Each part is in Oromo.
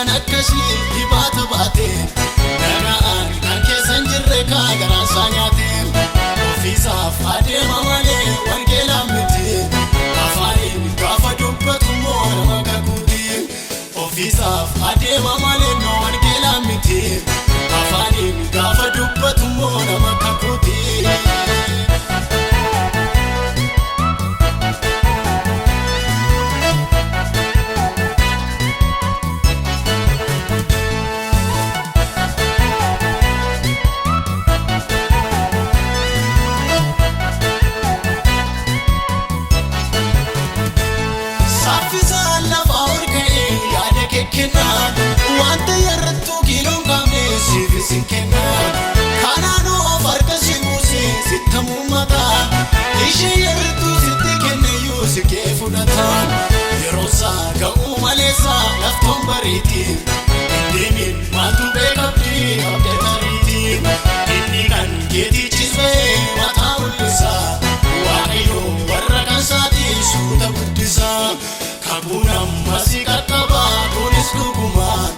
akkasi dibata baate nagaan kan keessan jirre kaagaraa saanyate ofiisaaf adeema malee wangeelaa miti afaaniin gaafa dubbatu moo nama kakuuti ofiisaaf adeema malee no wangeelaa miti afaaniin gaafa dubbatu moo nama kakuuti. Wanta yarrattu kiloon qaamne siifisiin kenna kanaanoo farka simuusi sittamu mataa ishee yarrattu sitti kenneyyuu si kee fudhata yeroosaa ga'uu maleessa laftoon bariiti deemiin maaltu beekabdi abdee tariiti inni kan geetii chisbee mataa mul'isaa waaqayyoo warra kansaatii suuta guddisaa kakuun ammasii qaqqabaa kunis dhugumaan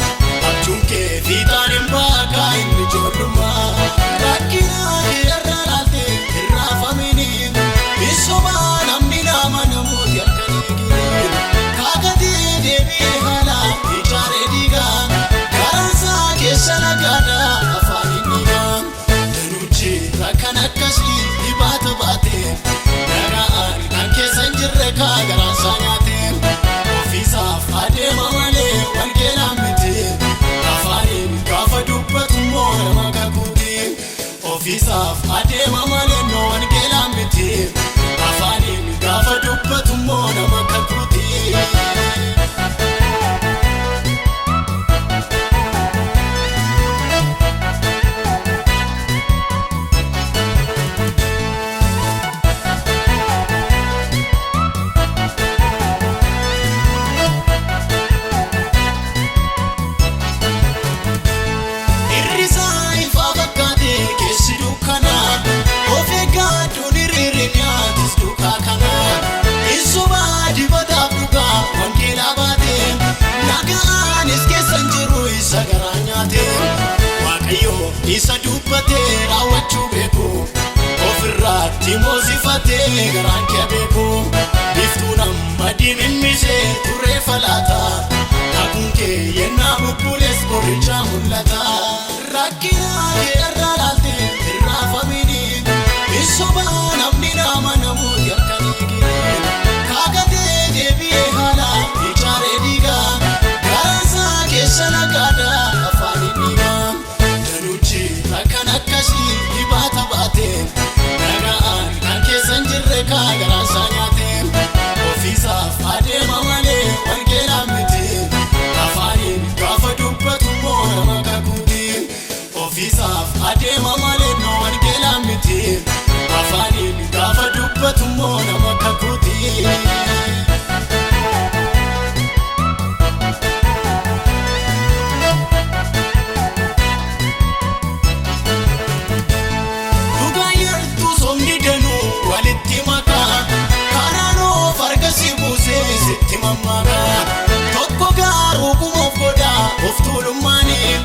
abjuunkee fiixaan hin baakaa inni ijoollumaa rakkinaa irra laalte hirraafamini misomaa namni nama namooti halkanii kaakatii deebi'ee haala ijaaree diigaa garansaa keessa nagaadhaa afaan hin dhiigaa danuuchi rakkan akkasii dibaata baate nagaan kan keessa hin jirre kaagaraa saanyate ofiisaaf adeema malee wangeelaa miti afaaniin gaafa dubbatu moo nama kakuuti ofiisaaf adeema malee no wangeelaa miti afaaniin gaafa dubbatu moo nama kakuuti. Isa dubbatee raawwachuu beeku ofirraatti moosifatee garaan kee beeku biftuun amma dimimmisee turee falaata kakuun kee yennaa bubbulees borichaa mul'ata rakkinaa kee irra laalte hirraafamini misomaa namni nama namooti halkanii gire kaakatee deebi'ee haala ijaaree diigaa garansaa keessa nagaadhaa afaan hin dhiigaa rakkan akkasii dibaata baate nagaan kan keessa hin jirre kaagaraa saanyate ofiisaaf adeema malee wangeelaa miti afaaniin gaafa dubbatu moo nama kakuuti ofiisaaf adeema malee no wangeelaa miti afaaniin gaafa dubbatu moo nama kakuuti. Tokko gaaruu kumoof godhaa of tuulummaanii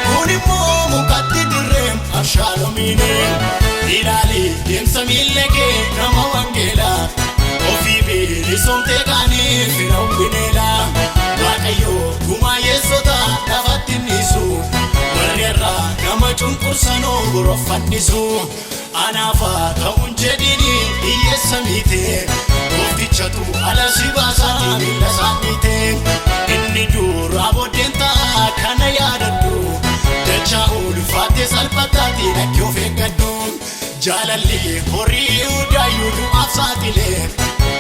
kun immoo mukatti dirreem abshaaloomiini ilaali deemsa miille kee nama wangeelaa ofii bilisomtee qaanii fira humbineelaa waaqayyoo gumaa yeessota lafatti niisu warri irraa nama cunqursanoo goroffannisu anaafaa ta'uun jedhini hiyyeessa miitee Gooftichatu ala si baasaati miila isaaniite inni dura booddeen ta'a kana yaadadhu dachaa ulfaatee salphataati lakkii of eeggadhu jaalalli horii udaayyuu du'aaf saaxilee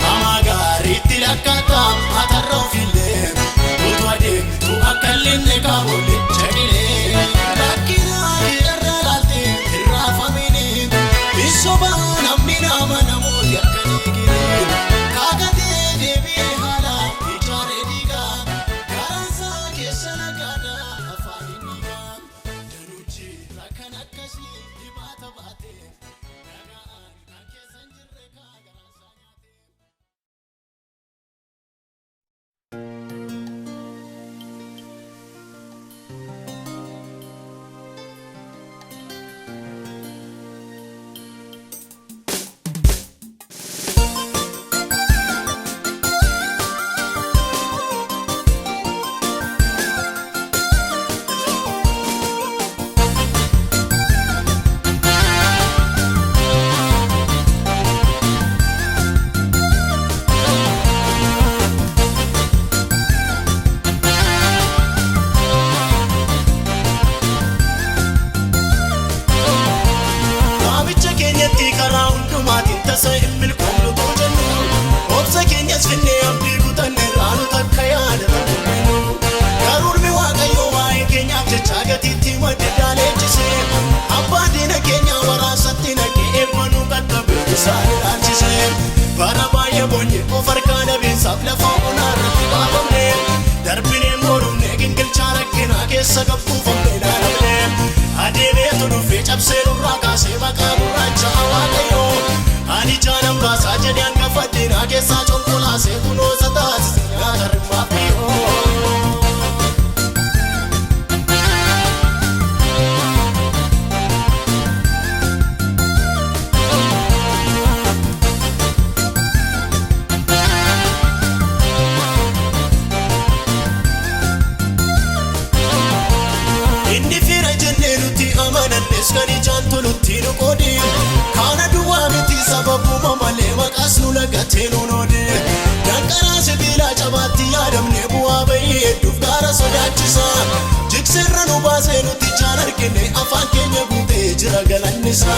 hamaa gaariitti lakkaataa matarra ofillee utuu adeemtu akka illee kaawwalee jedhilee rakkinaa irra laalte hirraafamini misomaa namni nama namooti halkanii gire kaakatee deebi'ee haala ijaaree diigaa garansaa keessa nagaadhaa afaan hin dhiigaa danuuchi rakkan akkasii dibaata baate. beeksisa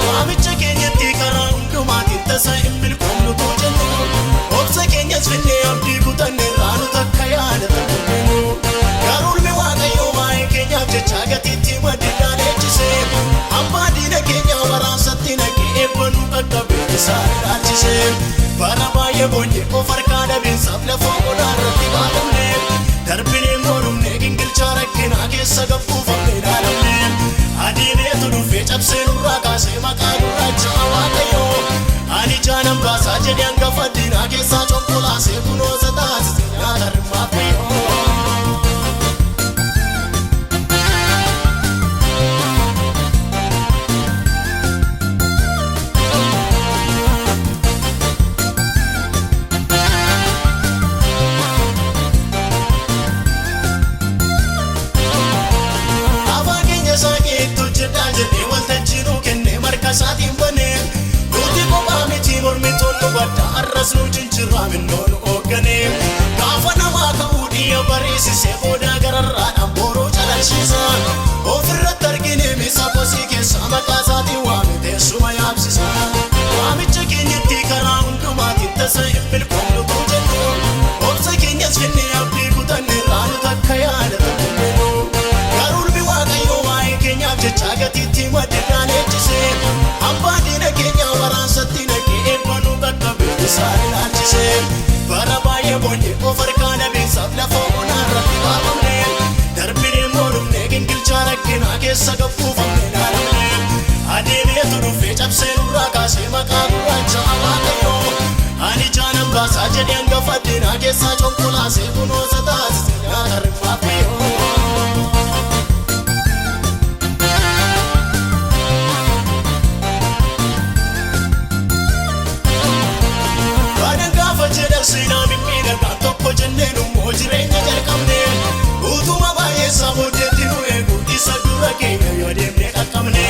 waamicha keenyatti karaa hundumaatiin tasa hin milkoomnu too jennu obsa keenyas finnee abdii kutannee raanu takka yaadatamu garuulmi waaqayyoo waa'ee keenyaaf jecha gatiitti maddidhaan eechise abbaa diina keenya waraabsatti naqee eebbanuu qaqqabe isaan ilaalchise bara baay'ee boonye of harkaa dhabeessaaf lafa olaarratti baafamne darbineen morumne gingilchaa rakkinaa keessa gabbuufamne dhaalamne adiineetu dhufee cabsee nurraa kaasee maqaa gurraacha waaqayyoo ani jaanan baasaa jedhe hangafa diinaa keessaa conkolaasee kunoosa taasise nyaata rimmaafeyyoo saatiin banee nuti kophaa miti mormitoonni wadda arras nu jinjirraa minnoon hoogganee gaafa namaa ka'uu dhiyya bariisisee boodaa gararraadhaan booroo calalchiisa ofirratti argine miisa kosii keessaa maqaa isaatiin waame teessuma yaabsisa waamicha keenyatti karaa hundumaatiin tasa hin milkoomnu too jennu obsa keenyas finnee abdii kutannee raanu takka yaadatamu garuulmi waaqayyoo waa'ee keenyaaf jecha gatiitti maddidhaan eechise abbaa diina keenya waraabsatti naqee eebbanuu qaqqabe isaan ilaalchise bara baay'ee boonye of harkaa dhabeessaaf lafa olaarratti baafamne darbineen morumne gingilchaa rakkinaa keessa gabbuufamne dhaalamne adeemeetu dhufee cabsee nurraa kaasee maqaa gurraacha waaqayyoo ani jaanan baasaa jedhe hangafa diinaa keessaa conkolaasee kunoosa taasise nyaata rimmaafeyyoo Sina mimmiidha kan tokko jennee nummoo jireenya jalqabne utuma baay'eessa booddeetti nu eegu isa dura keenya yoo deemnee qaqqabne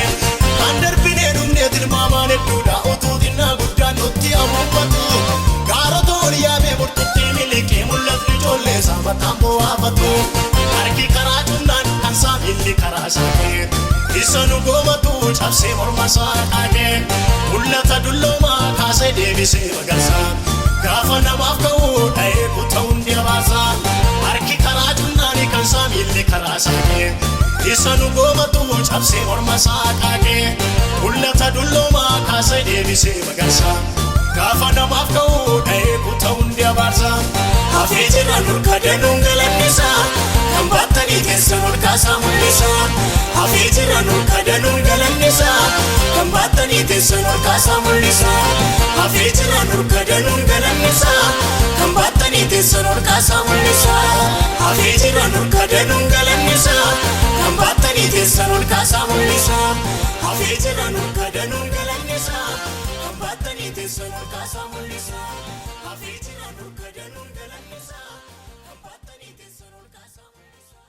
kan darbinee dhumnee tilmaamaan hedduudha utuu xinnaa guddaan nutti amuuffatu gaarota ol yaabee burtutti miliqee mul'atni ijoollee isaa mataan bo'aafatu harki karaa cunnaan kan saamilli karaa saaqee isa nu goomatu cabsee morma isaa qaaqee mul'ata dulloomaa kaasee deebisee magarsaa gaafa namaaf ka'uu dha'ee kuta'uun dhiyabaasa harki karaa cunnaanii kan saamilli karaa saaqee isa nu goomatu cabsee morma isaa qaaqee mul'ata dulloomaa kaasee deebisee magarsaa gaafa namaaf ka'uu dha'ee kuta'uun dhiyabaasa hafee jira nurka danuun galannisaa kan baattanii teessan ol kaasaa mul'isaa hafee jira nurka danuun galannisaa kan baattanii teessan ol kaasaa mul'isaa hafee jira nurka danuun galannisaa kan baattanii teessan ol kaasaa mul'isaa hafee jira nurka danuun galannisaa kan baattanii teessan ol kaasaa mul'isaa hafee jira nurka danuun galannisaa kan baattanii teessan ol kaasaa mul'isaa hafee jira nurka danuun galannisaa kan baattanii teessan ol kaasaa mul'isaa.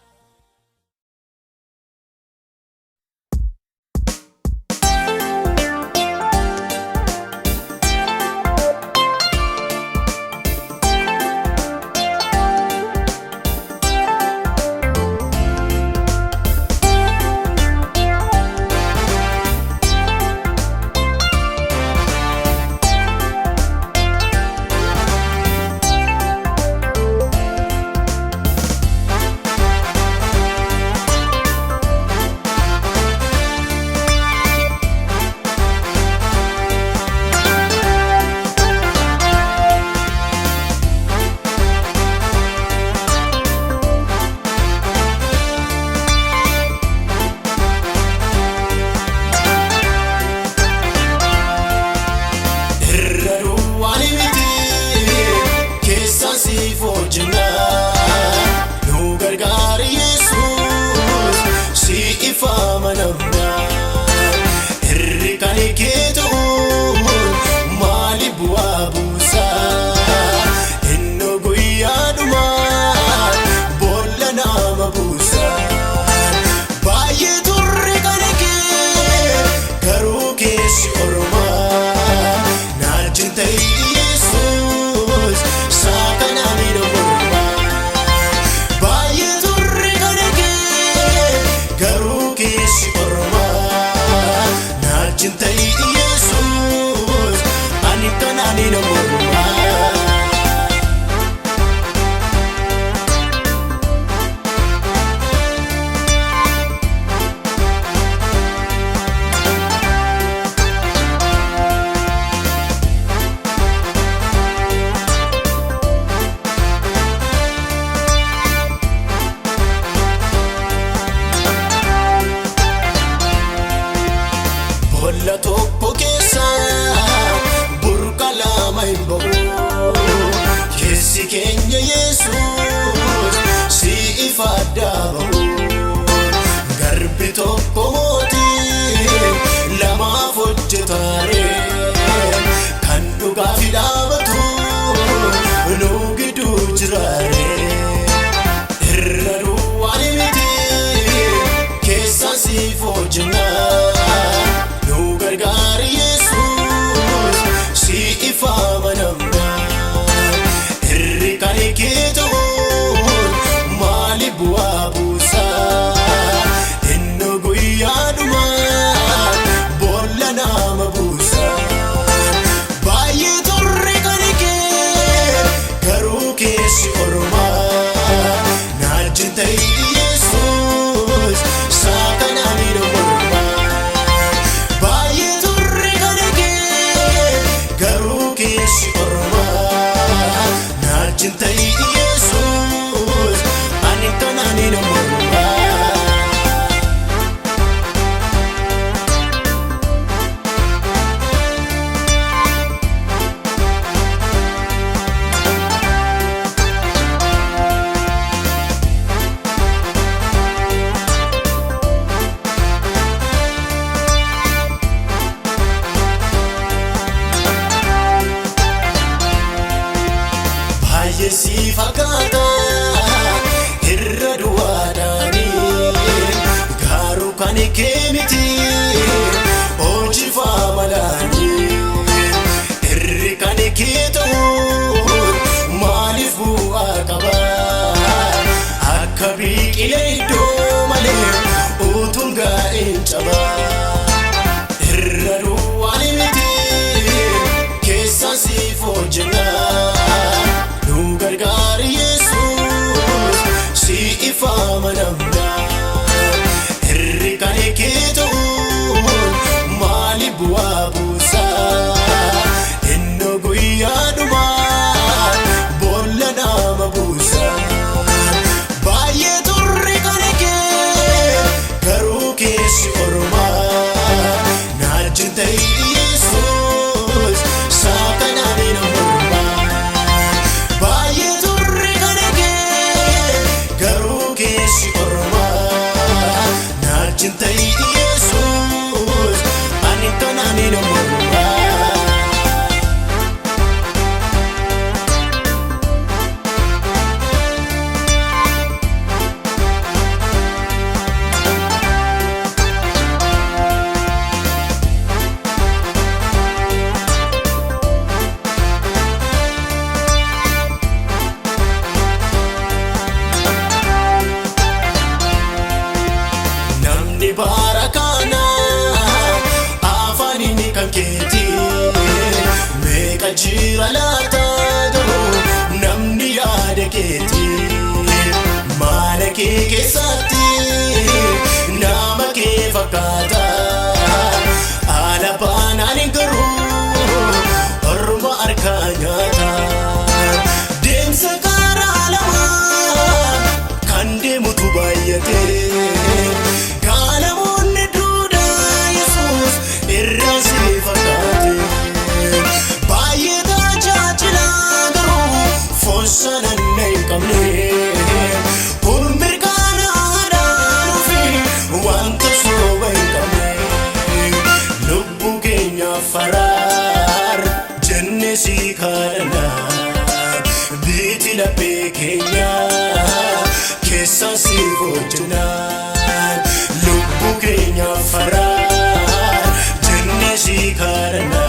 keenya farar jenne si karana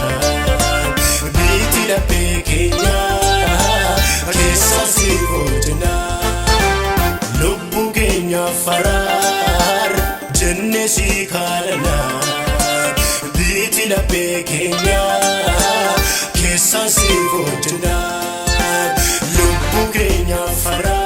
biti lape keenya keessa si hojna lubbu keenya farar jenne si karana biti lape keenya keessa si hojna lubbu keenya farar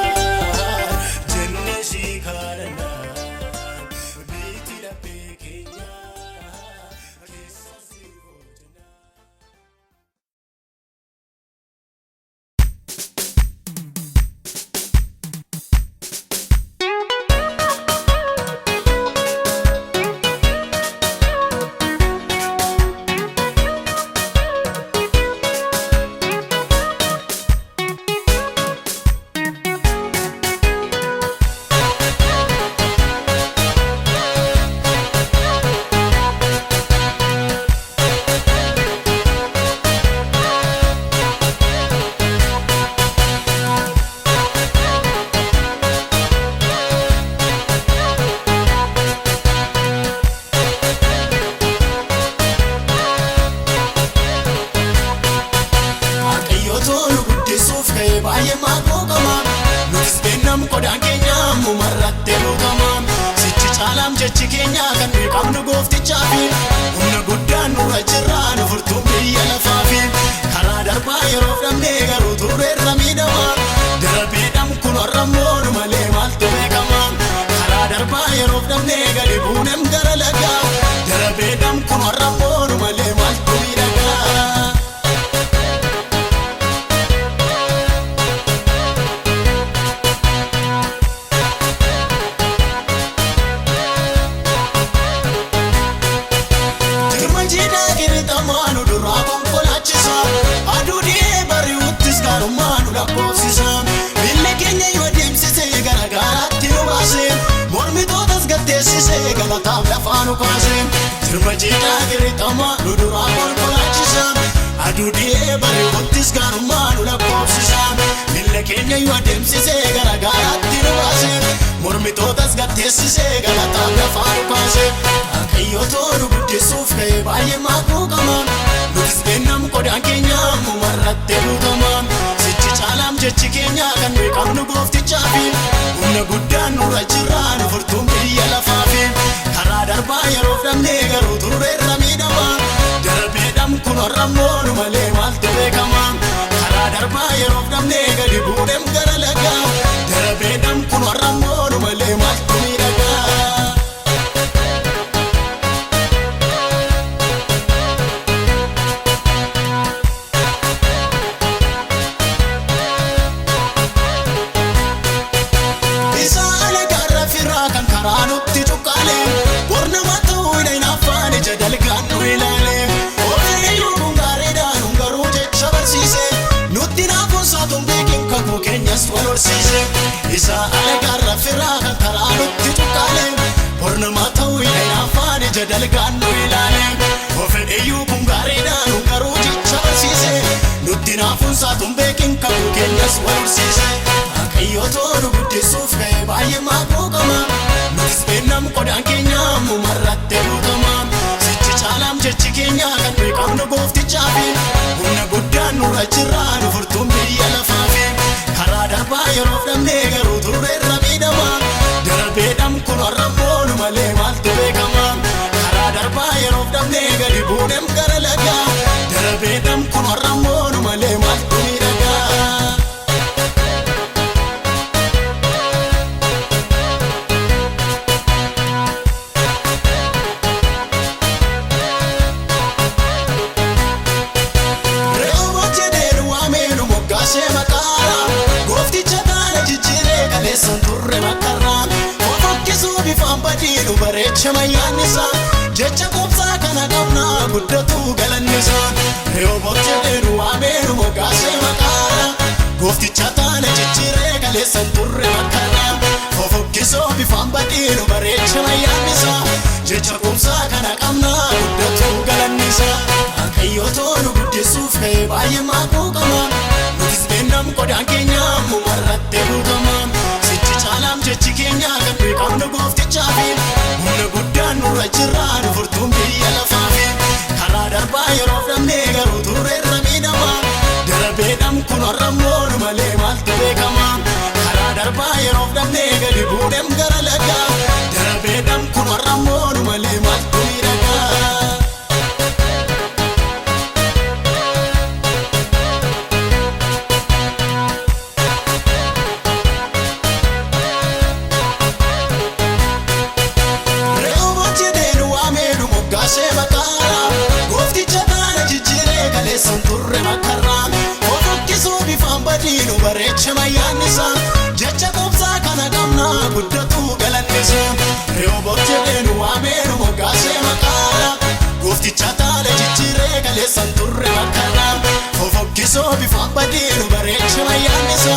Kodaan keenya mumarratte buutamaan sichi caalam jechi keenya kan beekamnu gooftichaafi humna guddaan nurra jirraa nu furtuu biyya lafaafi karaa darbaa yeroof dhabnee garuu turreerra miidhamaa darabeedham kun warrammoo nu malee maaltu beekamaa karaa darbaa yeroof dhabnee gadi buunem gara lagaa darabeedham kun warrammoo nu malee maaltu miidhagaa. Galataaf lafaan ukaaseen sirba jiidhaa giriixamaa nu duraa konkolaachisan aduu dhi'ee bari'uttis gaarummaa nu lakkoofsisan miilla keenya yoo adeemsisee gara gaaraatti nu baaseen mormitootas gatteessisee galataaf lafaan ukaaseen Waaqayyootoo nu guddisuuf ka'ee baay'ee maaquuqamaan nutis beennam kodaan keenya mumarratte buutamaan sichi caalam jechi keenya kan beekamnu gooftichaafi humna guddaan nurra jirraa nu furtuun biyya lafaafi karaa darbaa yeroof dhabnee garuu turreerra miidhamaa darabeedham kun warrammoo nu malee maaltu beekamaa karaa darbaa yeroof dhabnee gadi buunem gara lagaa darabeedham kun warrammoo nu malee maaltu miidhagaa. Isa alagarra firaa kan karaa nutti tuqqaaleen Bornamaa ta'uu hin afaan ija dalgaan nu ilaaleen Ofedheyyuu kun gaariidhaan nu garuu jecha barsiise Nutti naafuun saatuun beekin qabu keenyas wal horsiise Waaqayyootoo nu guddisuuf ka'ee baay'ee maaquuqamaa Nutis beennam kodaan keenya mumarratte buutamaa Sichi caalam jechi keenya kan beekamnu gooftichaafi humna guddaan nurra jirraa nu furtuun biyya lafaafi karaa darbaa yeroof dhabnee garuu turreerra miidhamaa darabeedham kun warrammoo nu malee maaltu beekamaa karaa darbaa yeroof dhabnee gadi buunem gara lagaa darabeedham kun warrammoo nu malee maaltu miidhagaa. Bareecha mayyaannisa jecha qubsaa kana qabnaa guddatu galannisa Rehoboot jedheenu waameenu moggaasee maqaadha goofticha taane jijjiiree kaleessan turre makkaadha fofokkisoo bifaan badhiinu bareecha mayyaannisa jecha qubsaa kana qabnaa guddatu galannisa Waaqayyootoo nu guddisuuf ka'ee baay'ee maaquuqamaa nutis beennam kodaan keenya mumarratte buutamaa sichi caalaam jechi keenya kan beekamnu gooftichaafi humna guddaan nurra nurra jiraan furtuun biyya lafaafi karaa darbaa yeroo fudhannee garuu turreerra miidhama darabeedhaan kun har'ammoo nu malee maaltu beekama karaa darbaa yeroo fudhannee gadi buuneem gara lagaa darabeedhaan kun har'ammoo nu malee maaltu miidhagaa. Santurre makarraan ofokkisuu bifaan badiinu bareecha mayyaannisa jecha qobsaa kana qabnaa guddatuu galannisa reewoboot jedheenu waameenu moggaasee maqaadha goofticha taale jijjiiree galee santurre makarraan ofokkisuu bifaan badiinu bareecha mayyaannisa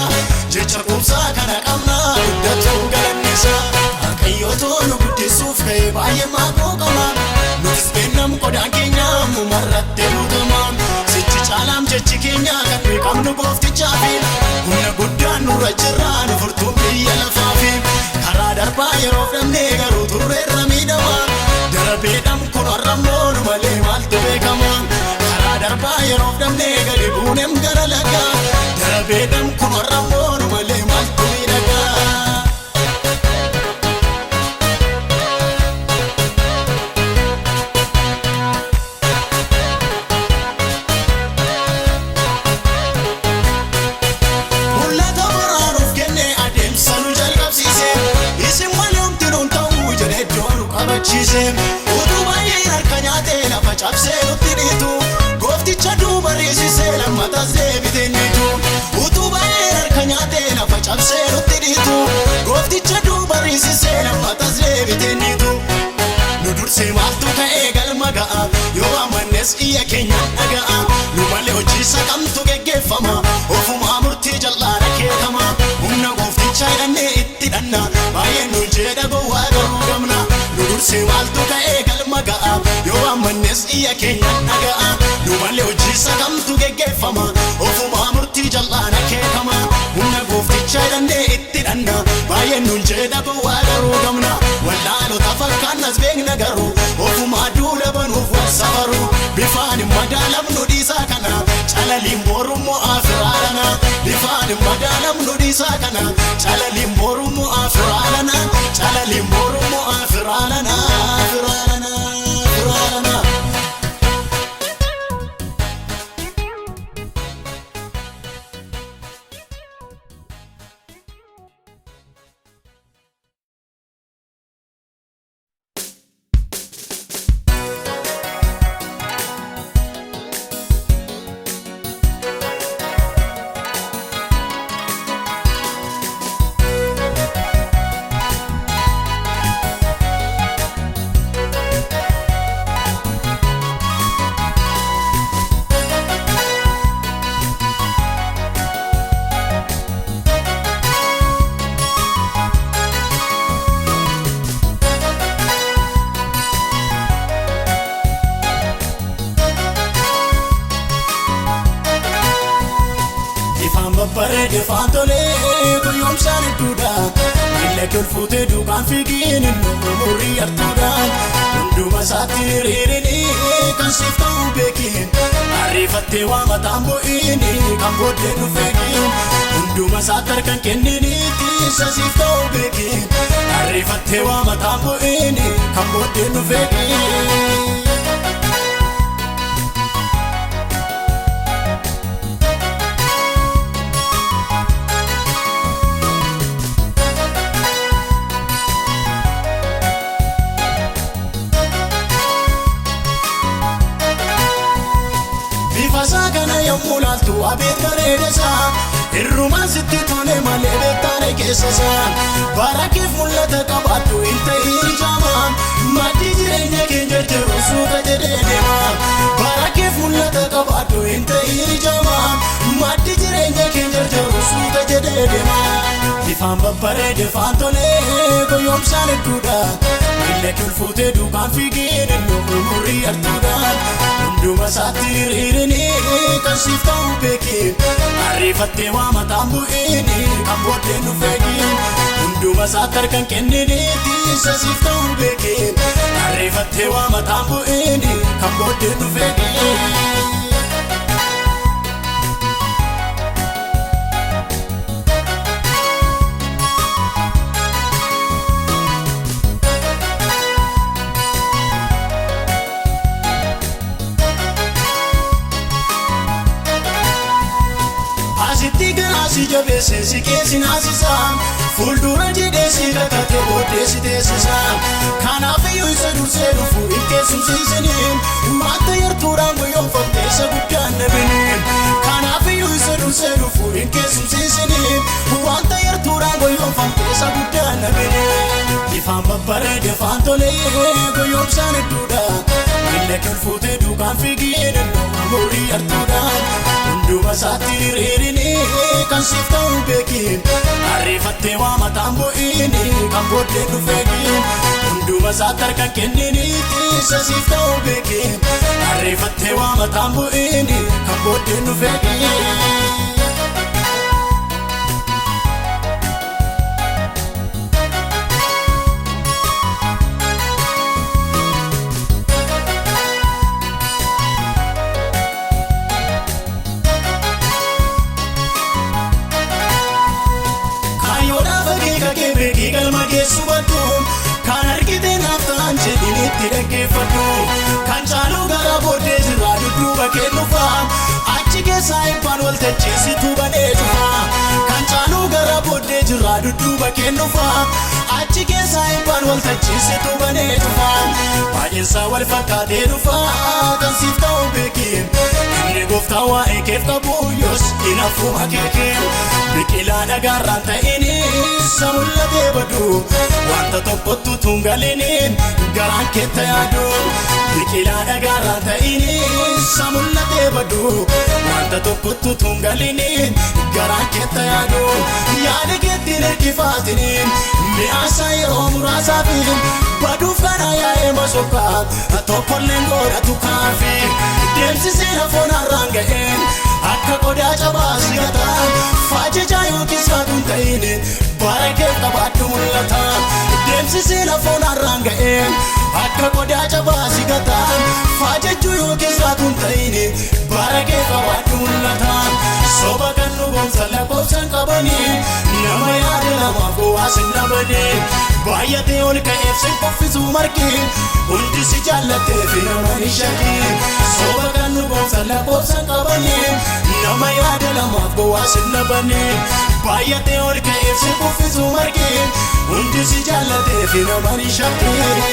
jecha qobsaa kana qabnaa guddatuu galannisa Waaqayyootu nu guddisuuf ka'ee baay'ee maaqoo qaba nutis beennam qodaan keenya marrattee buutama Caalam jechi keenya kan beekamnu gooftichaafi humna guddaan nurra jiraan furtuun biyya lafaafi karaa darbaa yeroo fudhannee garuu turreerra miidhama darabeedhaan kun har'ammoo nu malee maaltu beekama karaa darbaa yeroo fudhannee gadi buuneem gara lagaa darabeedhaan kun har'ammoo nu malee maaltu miidhagaa. Utuu baay'een harka nyaatee lafa cabsee nutti dhiitu goofticha duuba riisisee lammatas deebitee niitu utuu baay'een harka nyaatee lafa cabsee nutti dhiitu goofticha duuba riisisee lammatas deebitee niitu nu dursee maaltu ka'ee galma ga'a yoo amannes iyya keenyaan dhaga'a nu malee hojiisa kamtu geggeeffama ofumaa murtii jal'aadha keekama humna goofticha hidhannee itti dhanna baay'een nu jedha gowwaa garuu gamna Dursee maaltu ka'ee galma ga'a yoo amannes iyya keenyaan dhaga'a nu malee hojiisa kamtu geggeeffama ofumaa murtii jal'aadha keekama humna goofticha hidhannee itti dhanna baay'een nuun jedha gowwaa garuu gamna wallaalota fakkaannas beekna garuu ofumaa duula banuuf wal safaru bifaan hin madaalamnu dhiisaa kana calaliin boorummoo afiraalana bifaan hin madaalamnu dhiisaa kana calaliin boorummoo afiraalana calaliin boorummoo afiraalana afiraalana afiraalana. Bareede faantolee guyyoomsaan hedduudha miila tolfutee duukaan fiigiin umurii artuudha hunduma isaatti hiriirinii kan siif ta'u beekin ariifattee waa mataan bu'iini kan booddee nu feekin hunduma isaatti harkan kenniniitti isa siif ta'u beekin ariifattee waa mataan bu'iini kan booddee nu feekin. Mulaaltu abeet bareedasaa irrumaan sitti tole malee beektaane keessasaa barakeef mul'ata qabaattu hin ta'in ijaamaa maddii jireenya keenya jiru suuta jedhee deemaa barakeef mul'ata qabaattu hin ta'in ijaamaa maddii jireenya keenya jiru suuta jedhee deemaa bifaan babbareede faantolee guyyoomsaan hedduudha miila tolfutee duukaan fiigiin umurii artuudha hunduma isaatti hiriirinii kan siif ta'u beekin ariifattee waa mataan bu'iini kan booddee nu feekin hunduma masatar kan kenniniiti sasiif ta'uu beekee arrifattee waa mataan bu'eeni kan booddee dhufee si jabeesse si keesi naasisa fuuldura jedhee si kakate booddee si teessisa kanaafiyyuu isa dursee dhufu hin keessumsiisiniin wanta yartuudhaan guyyoomfattee isa guddaan nabiniin kanaafiyyuu isa dursee dhufu hin keessumsiisiniin wanta yartuudhaan guyyoomfattee isa guddaan nabiniin ifaan babbareede faan tolee guyyoomsaan hedduudha miila kilfuutee duukaan fiigee danda'u moorii yartuudhaan hunduma isaatti hiriirinii kan siif ta'uu beekiin arrifattee waa mataan bu'iini kan booddee dhufeekiin hunduma isaatti harkan kenniniiti sasiif ta'uu beekiin arrifattee waa mataan bu'iini kan booddee dhufeekiin kan argite naaftaan jedhinitti dhaggeeffadhu kan caaluu gara booddee jirraa dudduuba kennuufa achi keessaa hibbaan waltajjiisituu banee dhufa kan caaluu gara booddee jirraa dudduuba kennuufa achi keessaa hibbaan waltajjiisituu banee dhufa baay'eensaa wal fakkaatee dhufa kan siif ta'uu beekiin inni gooftaa waa'ee keef qabu yoos hinaafuma keekeen biqilaa dhagaarraan ta'inis mul'atee badu wanta tokkottu tungaliniin garaan keetta yaadu biqilaa dhagaarraan ta'inis mul'atee badu wanta tokkottu tungaliniin garaan keetta yaadu yaada keettiin hirkifaatiniin mi'aasa yeroo muraasaafin baduuf kana yaa'ee masokkaa tokkolleen godhatu kaafi deemsisee hafoon harraan ga'een akka qodaa cabaa si gataan faajajaa yookiis faatuun ta'ini bara kee qabaadhu mul'ata deemsisee hafoon harraan ga'een akka qodaa cabaa si gataan faajajuu yookiis faatuun ta'ini bara kee qabaadhu mul'ata soba kan dhugoomsa lakkoofsan qabanii nama yaada lamaaf gowwaas hin dhabanii baay'atee ol ka'eef sin qoffisuu markii hundi si jaallatee fi nama hin shakiin soba kan dhugoomsa lakkoofsan qabanii nama yaada lamaaf gowwaas hin dhabanii baay'atee ol ka'eef sin qoffisuu markii hundi si jaallatee fi nama hin shakiin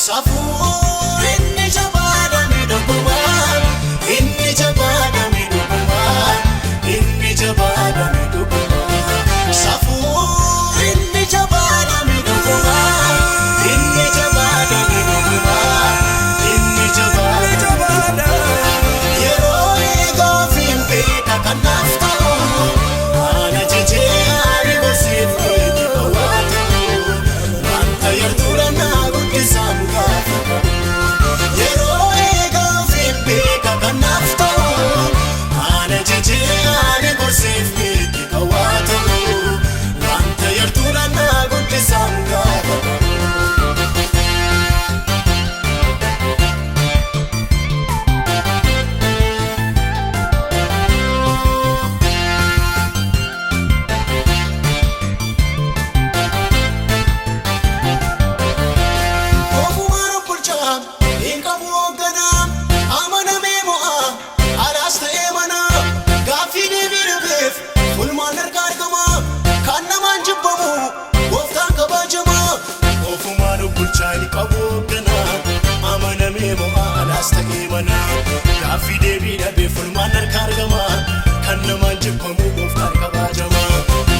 Safuu inni jabaadha miidhagumaa, inni jabaadha miidhagumaa, inni jabaadha miidhagumaa. Safuu inni jabaadha miidhagumaa, inni jabaadha miidhagumaa, inni jabaadha. Yeroo eegaaf hin beeka kanaaf ta'u, ana jechee ani gorsiif beeki qabaatu. Wanta yartuudha naa guddisaa mukaatu. Yeroo eegaaf hin beeka kanaaf ta'u, ana jechee ani gorsiif beeki qabaatu. Wanta yartuudha naa guddisaa mukaatu. Ofumaan bulchaa hin qabu hoogganaa, amanamee mo'aa alaas ta'ee manaa. Gaaffii deebii dhabeef fulmaan harka argamaa, kan namaan jibbamu gooftaan kabajamaa. Ofumaan bulchaa hin qabu hoogganaa, amanamee mo'aa alaas ta'ee manaa. Gaaffii deebii dhabeef fulmaan harka argamaa, kan namaan jibbamu gooftaan kabajamaa.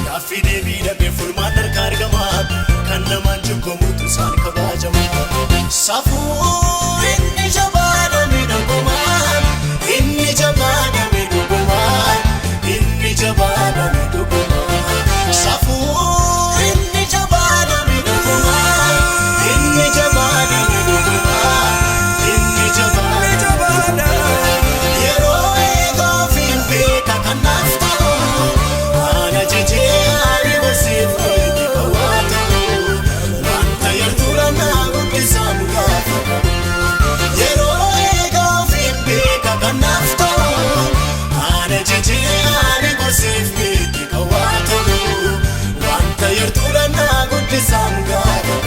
Gaaffii deebii dhabeef fulmaan harka argamaa, kan namaan jibbamu tusaan kabajamaa. Safuu inni jabaadha miidhagumaa, inni jabaadha miidhagumaa, inni jabaadha miidhagumaa. Safuu inni jabaadha miidhagumaa, inni jabaadha miidhagumaa, inni jabaadha. Yeroo eegaaf hin beeka kanaaf ta'u, ana jechee ani gorsiif beeki qabaatu. Wanta yartuudha naa guddisaa mukaatu. Yeroo eegaaf hin beeka kanaaf ta'u, ana jechee ani gorsiif beeki qabaatu. Wanta yartuudha naa guddisaa mukaatu.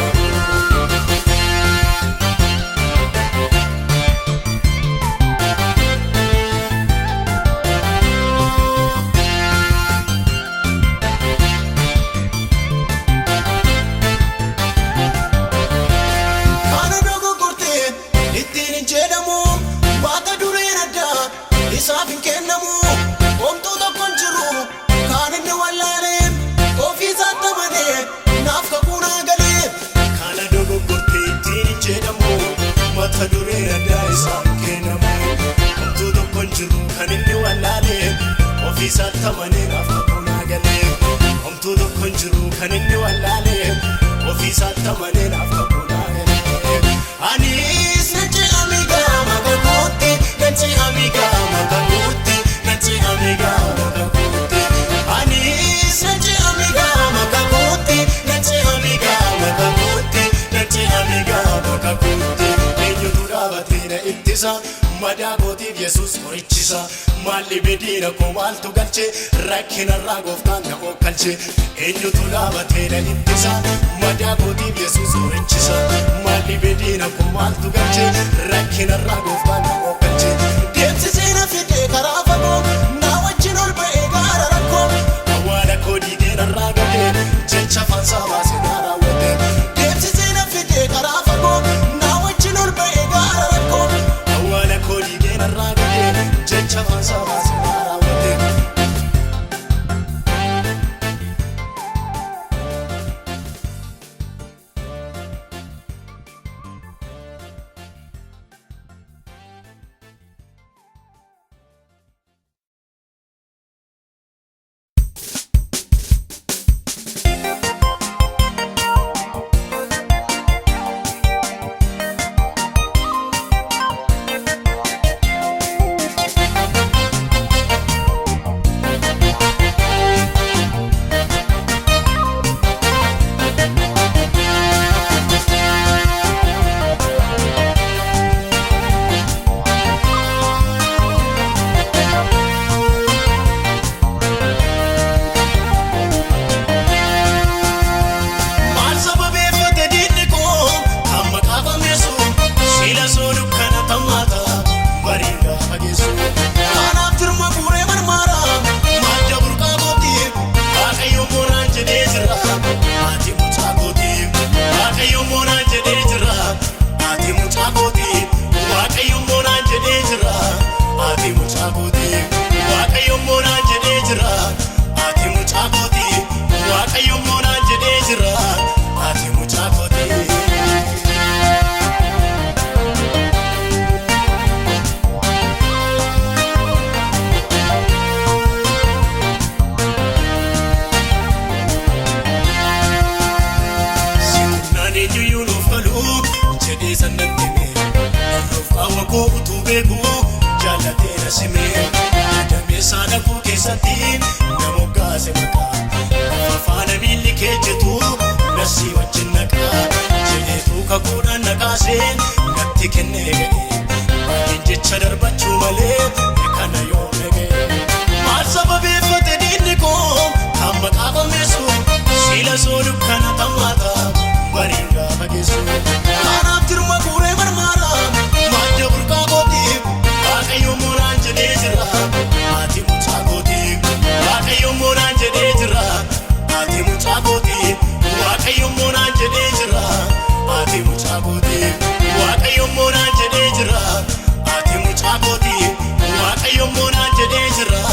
Kana dogoggortee ittiin hin jedhamu, baata dureen addaa isaaf hin kennamu. Homtuu tokko hin jiru kan inni wallaalee, ofii isaatti amanee naaf kakuu naa galee. Kana dogoggortee ittiin hin jedhamu, mata dureen addaa isaaf hin kennamu. Homtuu tokko hin jiru kan inni wallaalee, ofii isaatti amanee naaf kakuu naa galee. Homtuu tokko hin jiru kan inni wallaalee, ofii isaatti amanee naaf kakuu naa galee. Anis nachi amiga makakuutti, nachi amiga makakuutti, nachi amiga makakuutti. Anis nachi amiga makakuutti, nachi amiga makakuutti, nachi amiga makakuutti. Eenyutu dhaabatee na ittisa, madaa kootiif Yesuus qorichisa. Maalli bediina koo maaltu galche, rakkinarraa gooftaan na ookkalche. Eenyutu dhaabatee na ittisa, madaa kootiif Yesuus qorichisa. Maalli bediina koo maaltu galche, rakkinarraa gooftaan na ookkalche. Deemsisee na fidee karaa fagoo, na wajjin ol ba'ee gaara rakkoo. Awwaala koo diigee narraa gadee, jecha faansaa baasee na raawwate. Deemsisee na fidee karaa fagoo, na wajjin ol ba'ee gaara rakkoo. Awwaala koo diigee narraa gadee, jecha faansaa baasee na raawwate. beeku jaallatee na simee dameessaa dhaquu keessatti na moggaase maqaa afaana miilli kee jetu nasii wajjin naqaa jedheetu kakuudhaan naqaasee natti kennee ga'ee baay'een jecha darbachuu malee kana yoo nagee maal sababeeffate diinni koo kan maqaa qommeessu siila soo dukkana tammaata bariin gaafa geessu kanaaf jirma guuree marmaara madda burqaa kootiif waaqayyo moonaan jedhee jira ati mucaa kootiif waaqayyo moonaan jedhee jira ati mucaa kootiif waaqayyo moonaan jedhee jira ati mucaa kootiif waaqayyo moonaan jedhee jira ati mucaa kootiif waaqayyo moonaan jedhee jira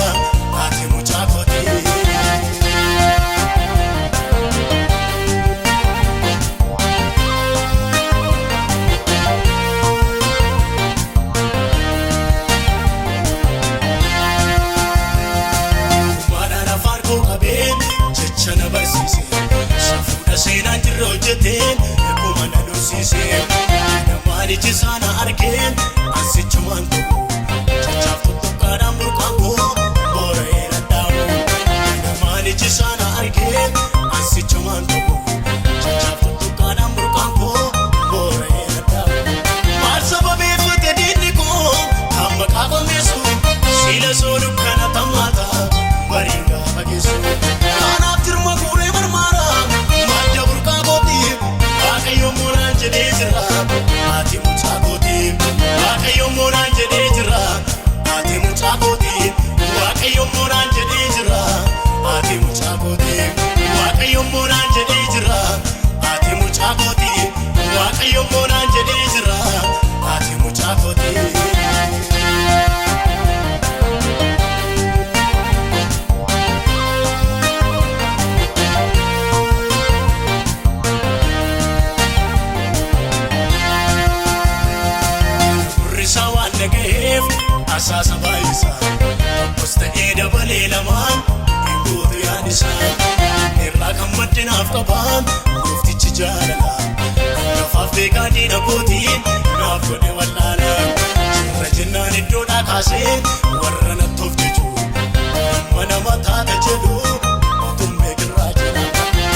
ati mucaa kootiif chana barsise safuudha seenaan jirra hojjeteen akkuma na dhoksise namaanichi sana argeen ansichumaan tokko chachaaf tuttuqqaadhaan burqaan koo boora'ee ladhaamu namaanichi sana argeen ansichumaan tokko chachaaf tuttuqqaadhaan burqaan koo boora'ee ladhaamu maal sababeeffate diinni koo kan maqaa qommeessu siila soo dukkana tammaata bariin gaafa geessu jirma guuree marmaara madda burqaa kootiif waaqayyo moonaan jedhee jira ati mucaa kootiif waaqayyo moonaan jedhee jira ati mucaa kootiif waaqayyo moonaan jedhee jira ati mucaa kootiif waaqayyo moonaan jedhee jira ati mucaa kootiif waaqayyo moonaan jedhee jira ati mucaa kootiif asaasa baay'isaa tokkos ta'ee dabalee lamaan eeguutu yaadisaa irraa kan maddinaaf qabaan gooftichi jaalala nafaaf beekaa diina kootiin naaf godhe wallaala jirra jennaan iddoodhaa kaasee warra nattoof jechuu mana mataata jedhu otuun beekirraa jira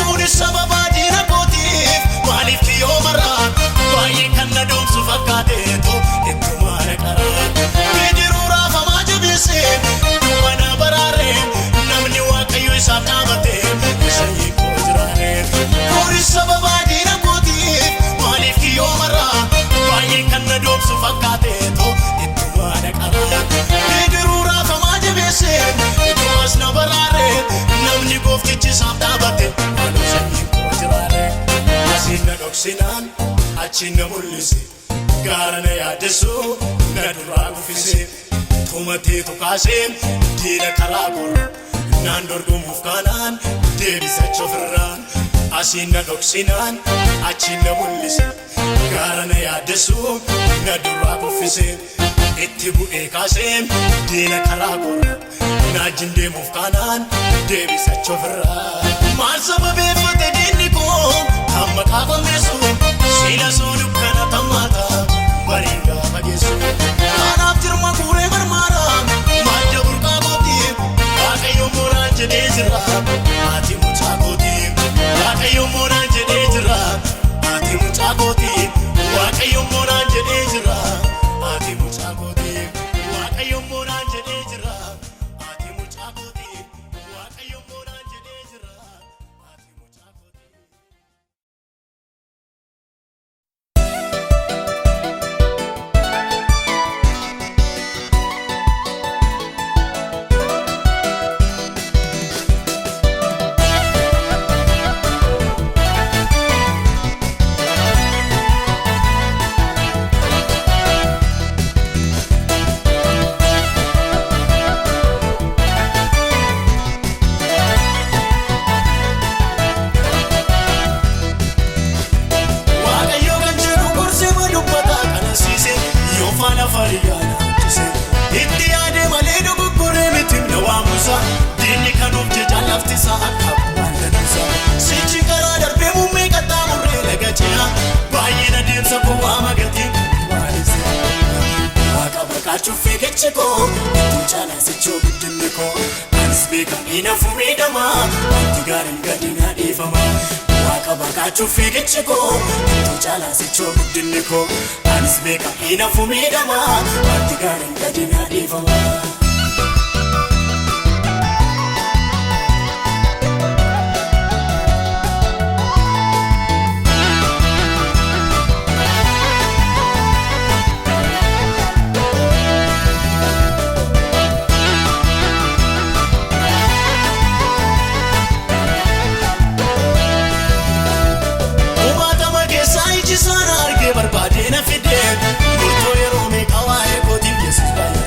kunis sababaa diina kootiif maaliif kiyyoo maraa baay'ee kan na doomsu fakkaateetu ittumaa na qaraa Dumana baraare namni waaqayyo isaaf dhaabate isa hiikoo jiraare kunis sababaa diina kootiif maaliif kiyyoo maraa baay'ee kan na doomsu fakkaateetu ittuma na qara bidiruu raafamaa jabeesse iddumas na baraare namni gooftichi isaaf dhaabate isa hiikoo jiraare asiin na dhoksinaan achiin na mul'ise gaara na yaadessu na duraa guffise tumateetu kaasee diina karaa korra naan dorgomuuf kaanaan deebisacha ofirraan asiin na dhoksinaan achiin na mul'ise gaara na yaadessu na duraa guffise itti bu'ee kaasee diina karaa korra naajin deemuuf kaanaan deebisacha ofirraan maal sababeeffate diinni koo kan maqaa qommeessu siila soo dukkana tammaata bariin gaafa geessu kanaaf jirma guuree marmaara madda burqaa kootiif waaqayyo moonaan jedhee jira ati mucaa kootiif waaqayyo moonaan jedhee jira ati mucaa kootiif waaqayyo moonaan jedhee jira ati mucaa kootiif waaqayyo moonaan jedhee jira ati mucaa kootiif waaqayyo moonaan jedhee jira ati mucaa kootiif keecheko chala sicho guddinko anisbeka inafume dama tigaran gadina ifama waka baka chufi keecheko chala sicho guddinko anisbeka inafume dama tigaran gadina ifama Barbadena fide murto yero me kawaye koti yesus baye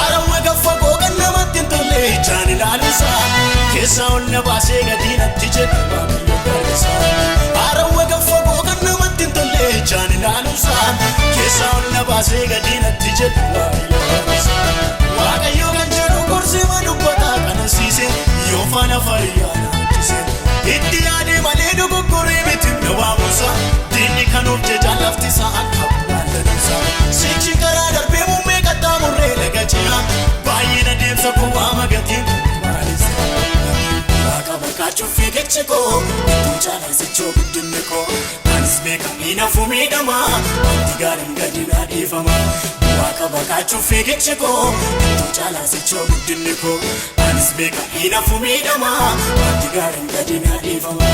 ara waga fago ganna matin tolle jani lalusa kesa onna base gadina tije babiyo garsa ara waga fago ganna matin tolle jani lalusa kesa onna base gadina tije babiyo garsa waga yo ganjero korse madubata kana sise yo fana fariyana tise ittiyade maledo gogore bitim nawamusa dini kanuf jeja lafti sa'an kabbalanisa sichi kara darbe mumme qatta murre lagachina bayina demsa kuwa magatin malisa baka baka chufi kecheko tuchala sicho guddinko anisbeka inafume dama tigaran gadina ifama baka baka chufi kecheko tuchala sicho guddinko anisbeka inafume dama tigaran gadina ifama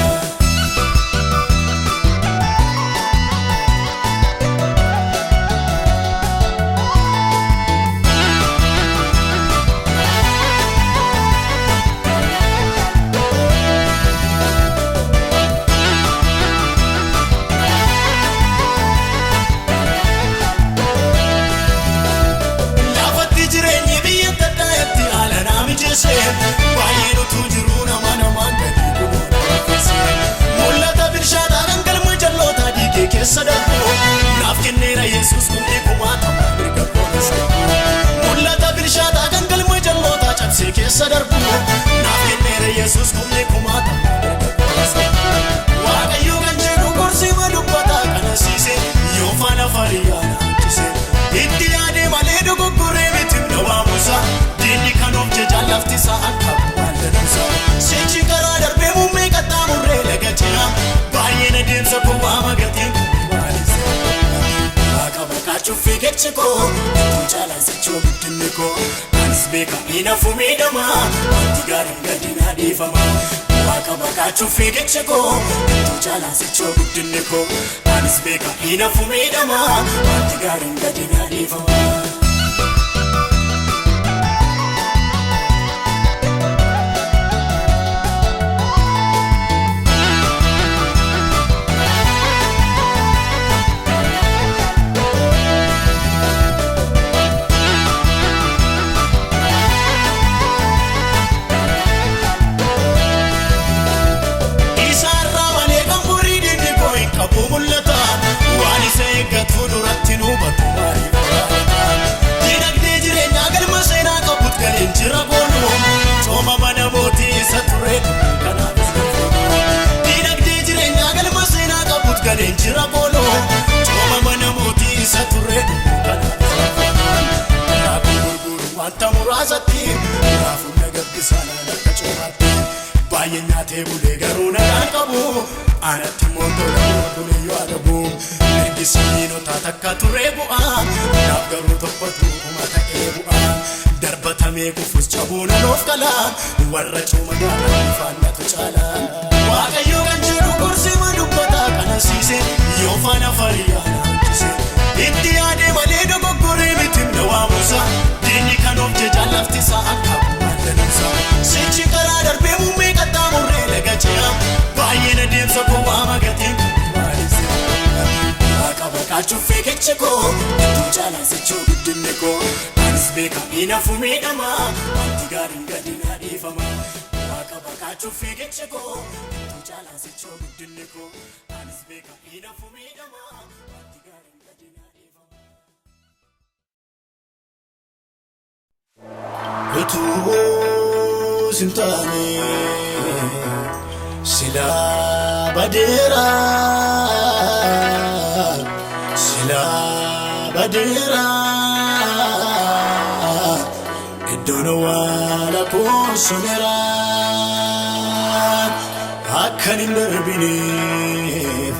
bayinu tujuruna mana manga dikuno mulata birshada gangal mujallota dike kesadapo nafkinera yesus kunni kumata birga konsa mulata birshada gangal mujallota chapse kesadarpo nafkinera yesus kunni kumata birga konsa waga yo ganjeru korsi madubata kana sise yo fana fariyana tise ittiyade maledo gogore bitim nawamusa dini kanov jeja lafti sa'an kabbalanisa sichi kara darbe mumme qatta murre lagachina bayina demsa kuwa magatin malisa baka baka chufi kecheko chala sicho guddinko anisbeka inafume dama tigaran gadina ifama baka baka chufi kecheko chala sicho guddinko anisbeka inafume dama tigaran gadina ifama Jira bolo, choma mana moti sature kana guru wanta murasati rafu nagabisana nakachomati bayenya tebule garuna kabu anati moto kule yadabu ngisino tataka turebu nagaru topatu mata ebu darbatame kufus chabuna nofkala warra choma dana fanna tuchala waga yo ganjuru kursi madubata kana sise yo fana fariyana tise ittiyade maledo gogore bitim nawamusa dini kanov jeja lafti sa'an kabbalanisa sichi kara darbe mumme qatta murre lagachina bayina demsa kuwa magatin malisa baka baka chufi kecheko tuchala sicho guddinko anisbeka inafume dama tigaran gadina ifama baka baka chufi kecheko tuchala sicho guddinko anisbeka inafume dama tigaran gadina ifama Utu sintane sila badera sila badera kuno wala kusuneran akkanin darbineef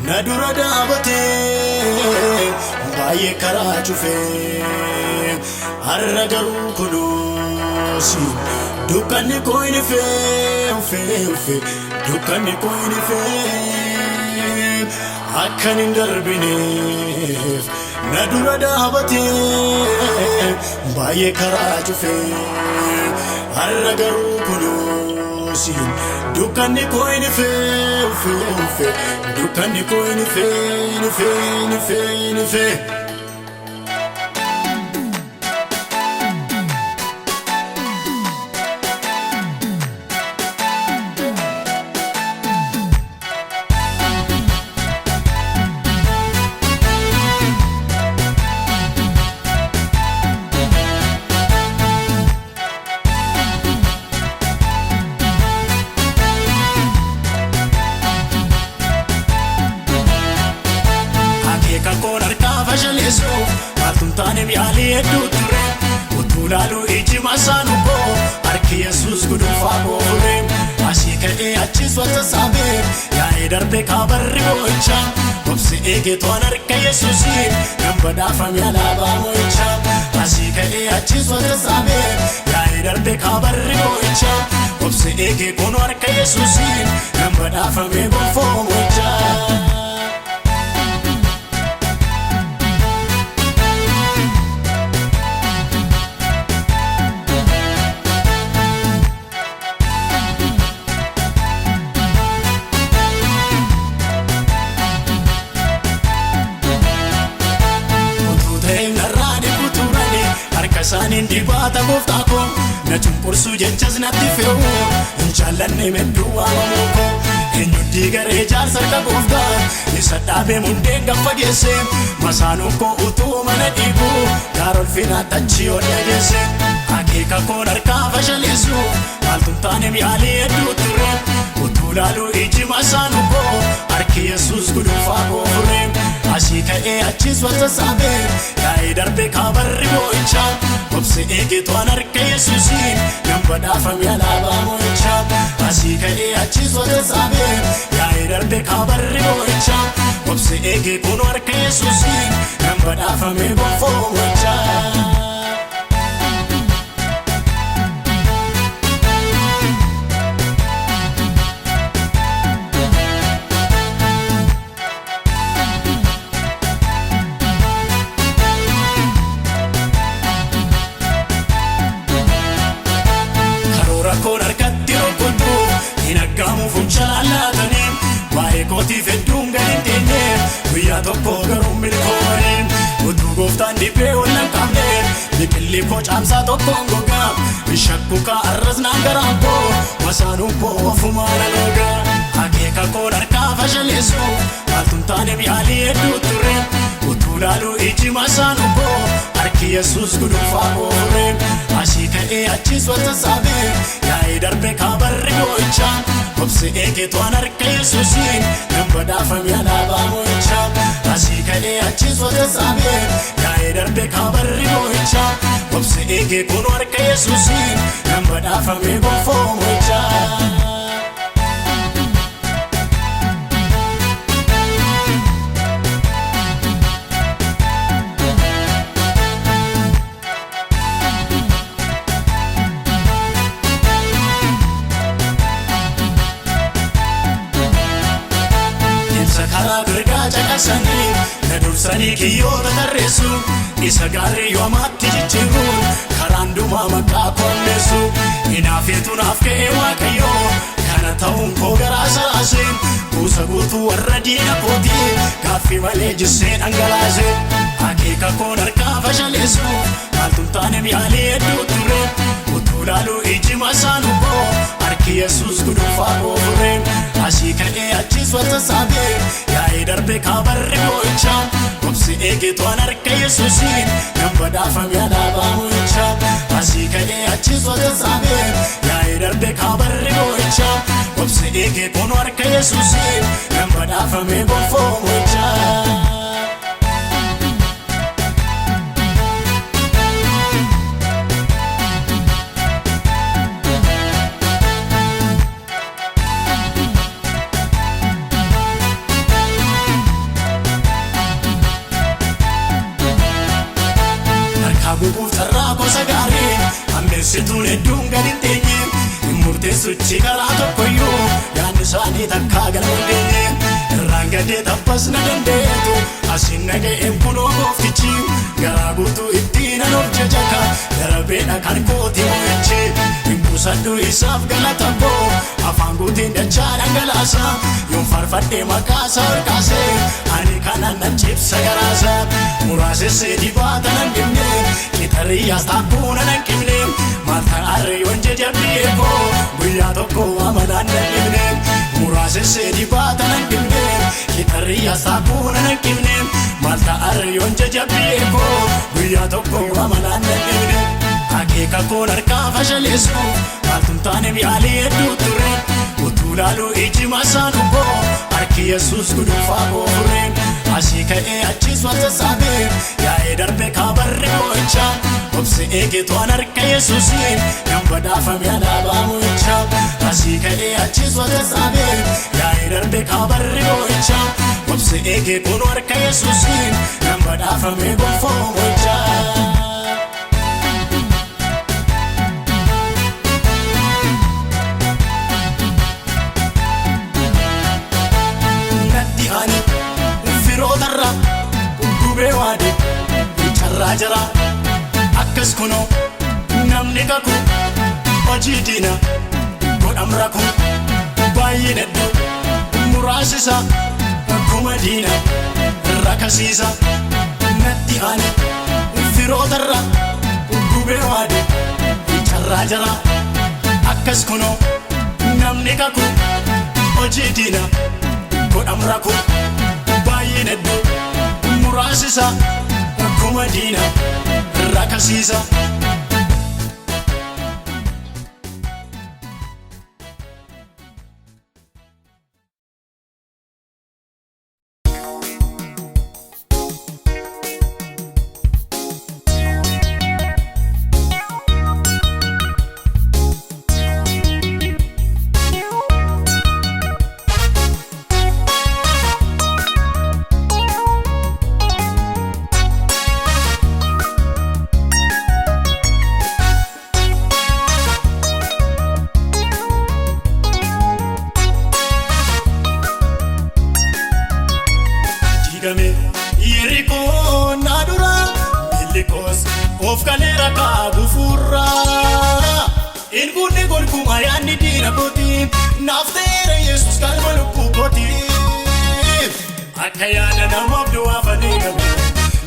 na dura dhaabatee baay'ee karaa cufee har'a garuu kunuusi dukkanni koo hin fee dukkanni koo hin fee akkanin darbineef na dura dhaabatee baay'ee karaa cufee har'a garuu kunuusi dukkanni koo hin fee dukkanni koo hin fee. Kakon arka fashalesu Maltuntane miyali eddu ture Utulalu iji masanu ko Arki Yesus gudufa kofure Ashika'e achis wata sabe Yae darbe kabarri mocha Obsi ege toan arka Yesusi Nambada fami alaba mocha Ashika'e achis wata sabe Yae darbe kabarri mocha Obsi ege kono arka Yesusi Nambada fami gofo mocha. Sanin dibata goftako na chumkursu jechas natti feu inchalanne meddu amamoko enyutti gare jar sarka gofta isa dhabe munden gaffagese masanu ko utu mana dibu garol fina tachi odagese akeka kon arka fashalesu maltuntane miyali eddu ture utulalu iji masanu ko arki Yesus gudufa kofure Ashika'e achis wata sabe yae darbe kabarri mocha Obsi ege toan arka Yesusi Nambada fami alaba mocha Ashika'e achis wata sabe yae darbe kabarri mocha Obsi ege kono arka Yesusi Nambada fami gofo mocha. Kon arkatti rokkotu hinaggamu funchalaalaatanii waa'ee kootii fedduun gadi teenyee guyyaa tokko garuu milkoomanii utuu gooftaan dhibbee wallan qabnee biqilli koo caamsaa tokkoon gogaa bishakku kaarras naan garaan koo masaanuun koo ofumaan aloogaa akeeka koon harkaa fashaleessu maaltuun miyaalii hedduu ture utuu laaluu iji masaanuu koo arki Yesus gudunfaa koofure Ashika'e achis wata sabe yae darbe kabarri mocha Obsi ege toan arka Yesusi Nambada fami alaba mocha Ashika'e achis wata sabe yae darbe kabarri mocha Obsi ege kono arka Yesusi Nambada fami gofo mocha. Sakara gargaa caqasanii na dursanii kiyyoota tarreessu isa gaarii yoomatti jijjiiruun karaan dhumaa maqaa konneessu hinaafeetu naaf ka'ee waaqayyoo kana ta'uun koo garaa saraasee buusa guutuu warra diina kootii gaaffii malee jissee dhangalaasee akeeka koon harkaa fashaleessu maaltuun taane miyaalii hedduu ture utuu laaluu iji masaanuu koo arki Yesus gudunfaa koofure Ashika'e achis wata sabe yae darbe kabarri mocha Obsi ege toan arka Yesusi Nambada fami alaba mocha Ashika'e achis wata sabe yae darbe kabarri mocha Obsi ege kono arka Yesusi Nambada fami gofo mocha. galin teenye murteessuchi karaa tokkoyyuu yaadni isaanii takkaa galmadeenye irraan gadee tabbas na dandeetu asin naga'een kunoo gooftichi garaa guutuu ittiin an of jajaka darabeedha kan kooti mo'ichi hin qusadhu isaaf galata koo afaan guutiin dachaa dhangalaasa yoon farfadhee maqaasaa ol kaasee ani kanan nan cibsa garaasa muraasessee dibaata nan dhimne qixariyyaas taakkuu nan hanqifne maaltan arre yoon jajabbi'ee koo guyyaa tokko amanaan nan dhibne muraasessee dibaata nan dhimne qixariyyaas taakkuu nan hanqifne maaltan arre yoon jajabbi'ee koo guyyaa tokko amanaan nan dhibne akeeka koon harkaa fashaleessu maaltun taane biyaalee hedduu ture utuu laaluu iji masaan ubboo harki Yesuus gudunfaa koofure asii ka'ee achiis wanta saabee yaa'ee darbe kaabarri mo'icha obsi eegeetuan harka Yesuusiin kan badhaafame alaabaa mo'icha asii ka'ee achiis wanta saabee yaa'ee darbe kaabarri mo'icha obsi eegeetuun harka Yesuusiin kan badhaafame gonfoo mo'icha. Firootarra gubee waade carraa jira akkas kunoo namni kaku hojii diina godham raku baay'ee hedduu muraasisa akkuma diina rakasiisa natti aane firootarra gubee waade carraa jira akkas kunoo namni kaku hojii diina godham raku baay'ee hedduu muraasisa akkuma diina rakasiisa. Yeriko nadura bilikos of kalera kabu furra in gunne golkuma yani dina boti naftere Yesus kalmalu boti akayana namabdu afaniga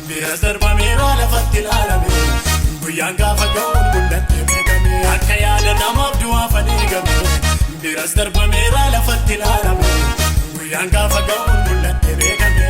biras darba mera la fatil alami guyanga fagaun bundatte megame akayana namabdu afaniga biras darba mera la fatil alami guyanga fagaun bundatte megame.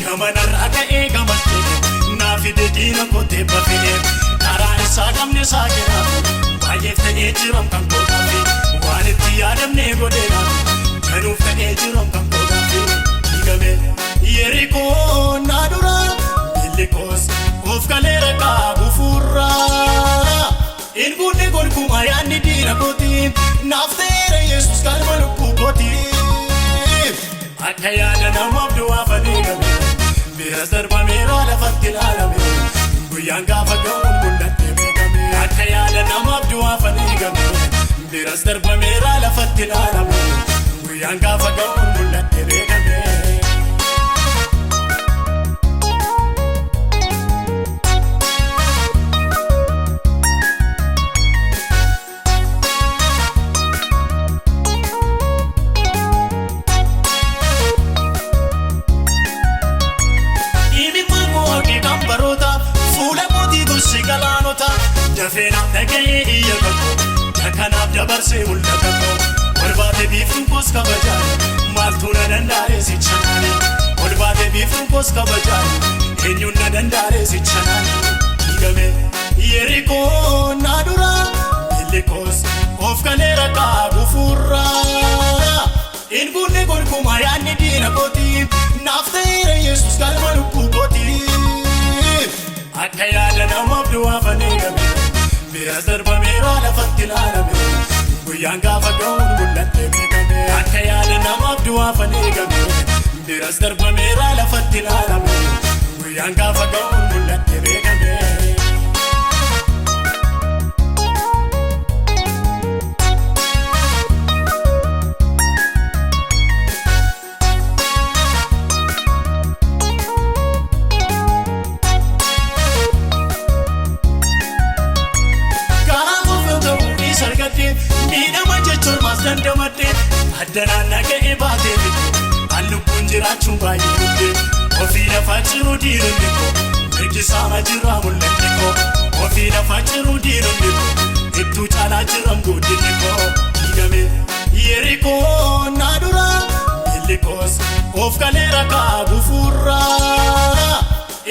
Gamanarraa ka'ee gamastee naafide diina kootee bafee karaan isaa qabne isaa kennamu baay'eef ta'ee jiram kan kootafi waan itti yaadamnee godheera kanuuf ta'ee jiram kan kootafi dhiigame Yerikoo naadura bilikos of kaleera qaabu furra in gunne golkuma yaanni diina kooti naafteera Yesus kalma lubbuu kooti akka yaada namabdu afaniigame biras darba meera lafatti ilaalame guyyaan gaafa ga'uun mul'atte beekame akka yaada namabdu afaniigame biras darba meera lafatti ilaalame guyyaan gaafa ga'uun mul'atte beekame. Dafeenaaf dhaga'ee iyya kakoo Jakanaaf dabarsee mul'ata koo Olbaatee biiftuun koos kabajaan Maaltu na danda'ee si chanaani Olbaatee biiftuun koos kabajaan Eenyuun na danda'ee si chanaani Dhiigame Yerikoo naa dura Bilikos of kaleera qaabu furra in gunne gonkumaa yaanni diina kooti naaf ta'eera Yesuus galma lubbuu kooti akka yaada namaaf du'aaf aneegame biras darbameera lafatti ilaalame guyyaan gaafa ga'uun mul'atte beekame akka yaada namaaf du'aaf aneegame biras darbameera lafatti ilaalame guyyaan gaafa ga'uun mul'atte beekame. Miidhama jechuun maas dandamadde addanaan naga'ee baatee fide allubbuun jiraachuun baay'ee dhufte ofii lafaa jiru diinonni koo mirgisaama jiraa mul'anni koo ofii lafaa jiru diinonni koo ittuu caalaa jiran guddinni koo diigame Yerikoo naa dura miilli koos of kaleera kaabu furraa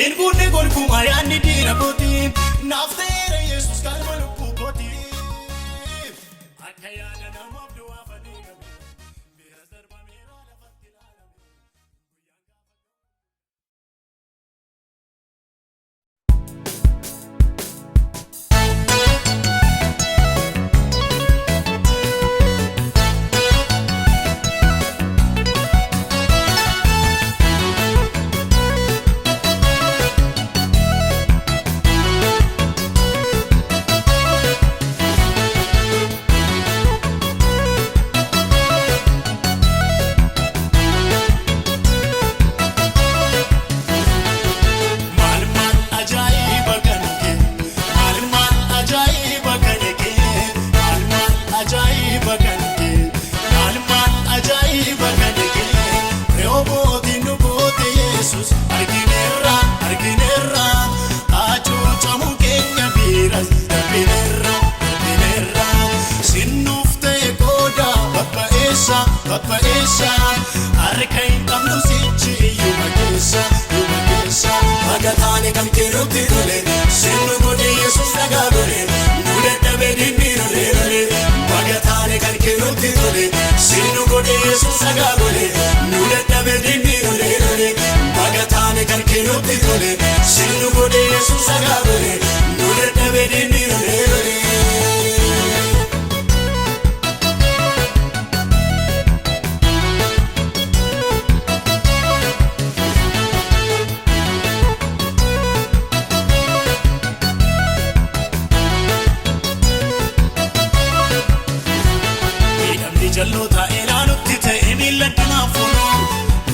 in gunne gonkumaa yaanni diina kooti naaf ta'eera Yesuus galma lubbuu kooti. Bakka eessa harka hin qabnu sichi iyyuma keessa magataane kan kennutti tole sinnu godhe Yesuus nagaa godhe nu dadhabe dinni lole magataane kan kennutti tole sinnu godhe Yesuus nagaa godhe nu dadhabe dinni lole magataane kan kennutti tole sinnu godhe Yesuus nagaa godhe nu dadhabe dinni lole. Jalloota ilaalutti ta'e miilladhu naaf fuunu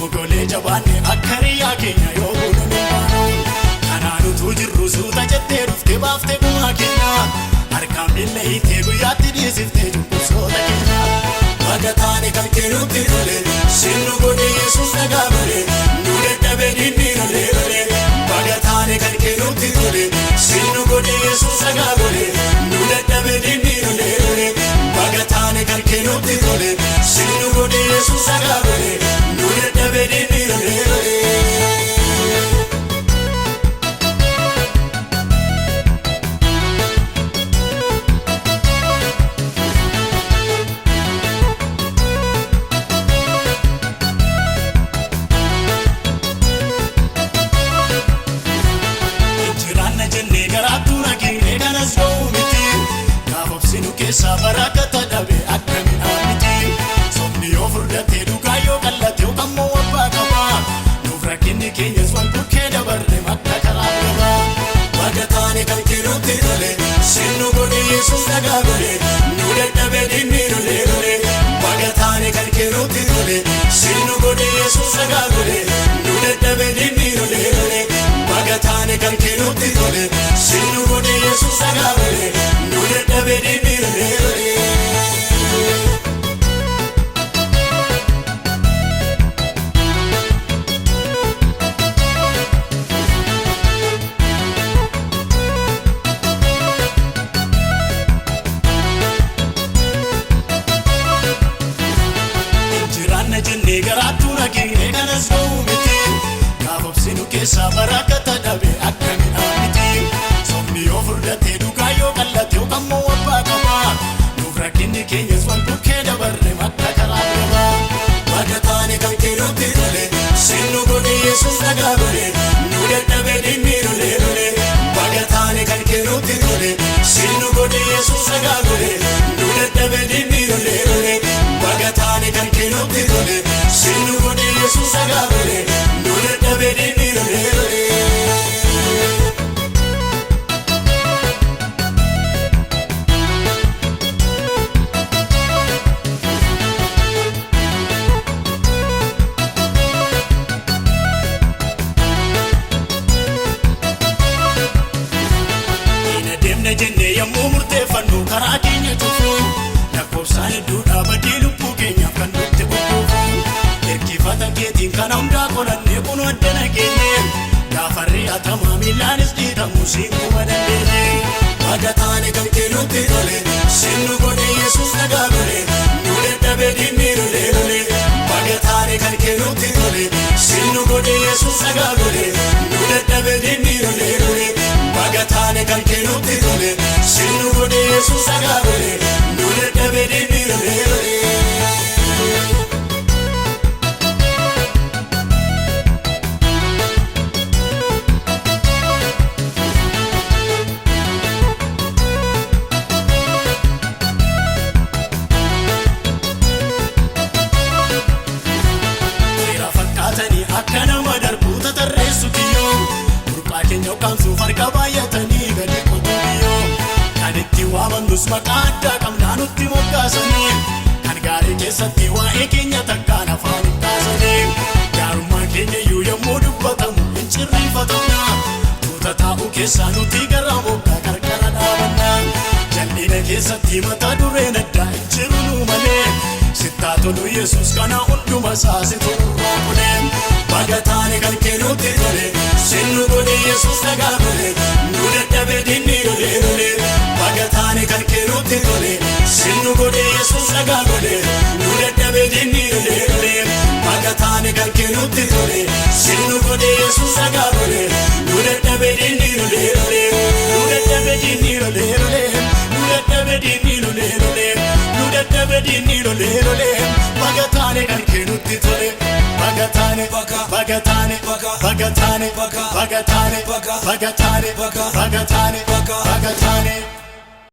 mogolee jabaanne akka riyyaa keenya yoo goonu nu baanu kanaan utuu jirru suuta jettee dhuftee baaftee bu'aa keenya harkaan miilla hiitee guyyaatti dhiisiftee cunqursoota keenya magataane kan kennutti tole sinnu godhe Yesuus nagaa godhe nu dadhabe dinni lole magataane kan kennutti tole sinnu godhe Yesuus nagaa godhe nu dadhabe dinni lole magataane kan kennutti tole sinnu godhe Yesuus nagaa godhe nu dadhabe dinni lole. Injiraanna jennee garaattuu nageenya kanas ga'uu miti gaafobsinu keessaa barakata dhabe akkamiin miti somni yoo furdatee dhugaa yoo qal'ate yookaan moo abbaa qaba nuuf rakkinni keenyas wal bukkee dabarre makka karaa gaba magataane kan kennutti tole sinnu godhe Yesuus nagaa godhe nu dadhabe dinni lole magataane kan kennutti tole sinnu godhe Yesuus nagaa godhe nu dadhabe dinni lole magataane kan kennutti tole sinnu godhe Yesuus nagaa godhe nu dadhabe dinni lole. Injiraanna jennee garaattuu nageenya kanas ga'uu miti gaafobsinu keessaa barakata dhabe akkamiin miti somni yoo furdatee dhugaa yoo qal'ate yookaan moo abbaa qaba nuuf rakkinni keenyas wal bukkee dabarre makka karaa gaba jaallatamaa miillaanis dhiitamu sinkuma dandeenye. Bagataane kan kennutti tole sinnu godhe Yesuus nagaa godhe nu dadhabee diinni lole lole. Bagataane kan kennutti tole sinnu godhe Yesuus nagaa godhe nu dadhabee diinni lole lole. Bagataane kan kennutti tole sinnu godhe Yesuus nagaa godhe nu dadhabee diinni lole lole. Akka nama darbuuta tarreessu kiyyoo burqaa keenya ukkaamsuuf harka baay'atanii gadi qotuu kiyyoo kan itti waamannus maqaa addaa qabnaa nutti moggaasanii kan gaarii keessatti waa'ee keenya takkaan afaan hin taasanii gaarummaan keenya iyyuu yommuu dubbatamu hin cirriifatamna tuuta taa'uu keessaa nuti gara moggaa qarqara dhaabanna jal'ina keessatti mata dureen addaa hin jiru nu malee sittaa tolu Yesuus kana hunduma saasitu nurraa kulee. Bagataane kan kennutti tole sinnu godhe Yesuus nagaa godhe nu dadhabee diinni lole lole. Bagataane kan kennutti tole sinnu godhe Yesuus nagaa godhe nu dadhabee diinni lole lole. Bagataane kan kennutti tole sinnu godhe Yesuus nagaa godhe nu dadhabee diinni lole lole. Nu dadhabee diinni lole lole. Nu dadhabee diinni lole lole. Nu dadhabee diinni lole lole. Bagataane kan kennutti tole. Bagataane bagataane bagataane bagataane bagataane bagataane bagataane.